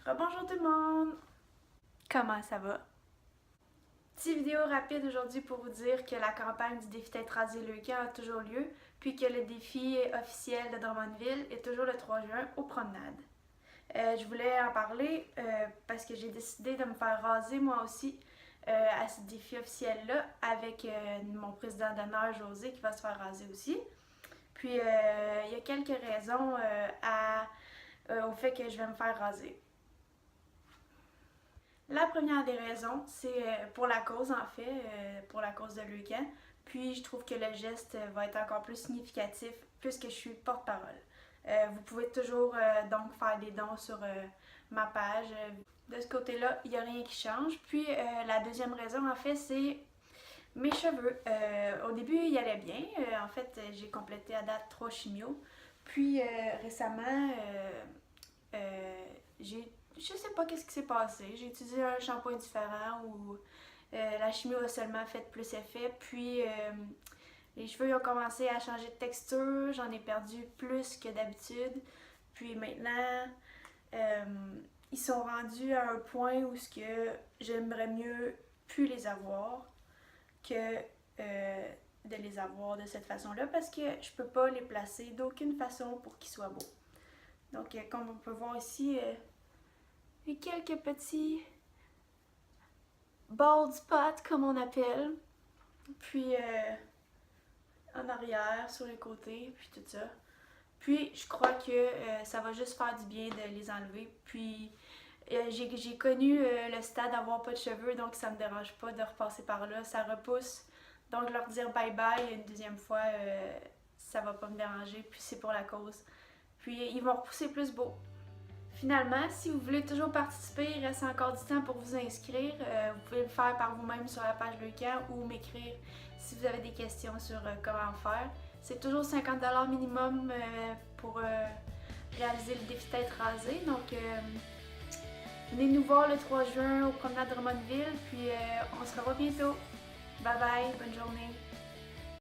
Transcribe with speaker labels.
Speaker 1: Rebonjour tout le monde! Comment ça va? Petite vidéo rapide aujourd'hui pour vous dire que la campagne du défi Tête rasée Leucan a toujours lieu, puis que le défi officiel de Drummondville est toujours le 3 juin aux promenades. Je voulais en parler parce que j'ai décidé de me faire raser moi aussi à ce défi officiel-là avec mon président d'honneur José qui va se faire raser aussi. Puis il y a quelques raisons au fait que je vais me faire raser. La première des raisons, c'est pour la cause en fait, pour la cause de Leucan. Puis je trouve que le geste va être encore plus significatif puisque je suis porte-parole. Vous pouvez toujours donc faire des dons sur ma page. De ce côté-là, il n'y a rien qui change. Puis la deuxième raison en fait, c'est mes cheveux. Au début, il allait bien. En fait, j'ai complété à date 3 chimios. Puis récemment, je sais pas qu'est-ce qui s'est passé. J'ai utilisé un shampoing différent ou la chimio a seulement fait plus effet. Puis les cheveux ont commencé à changer de texture. J'en ai perdu plus que d'habitude. Puis maintenant, ils sont rendus à un point où ce que j'aimerais mieux plus les avoir que de les avoir de cette façon-là parce que je peux pas les placer d'aucune façon pour qu'ils soient beaux. Donc, comme on peut voir ici, il y a quelques petits bald spots, comme on appelle. Puis, en arrière, sur les côtés, puis tout ça. Puis, je crois que ça va juste faire du bien de les enlever. Puis, j'ai connu le stade d'avoir pas de cheveux, donc ça me dérange pas de repasser par là. Ça repousse. Donc, leur dire bye-bye une deuxième fois, ça va pas me déranger. Puis, c'est pour la cause. Puis, ils vont repousser plus beau. Finalement, si vous voulez toujours participer, il reste encore du temps pour vous inscrire. Vous pouvez le faire par vous-même sur la page Leucan ou m'écrire si vous avez des questions sur comment faire. C'est toujours 50$ minimum pour réaliser le défi Tête rasée. Donc, venez nous voir le 3 juin au promenade de Drummondville. Puis, on se revoit bientôt. Bye bye, bonne journée.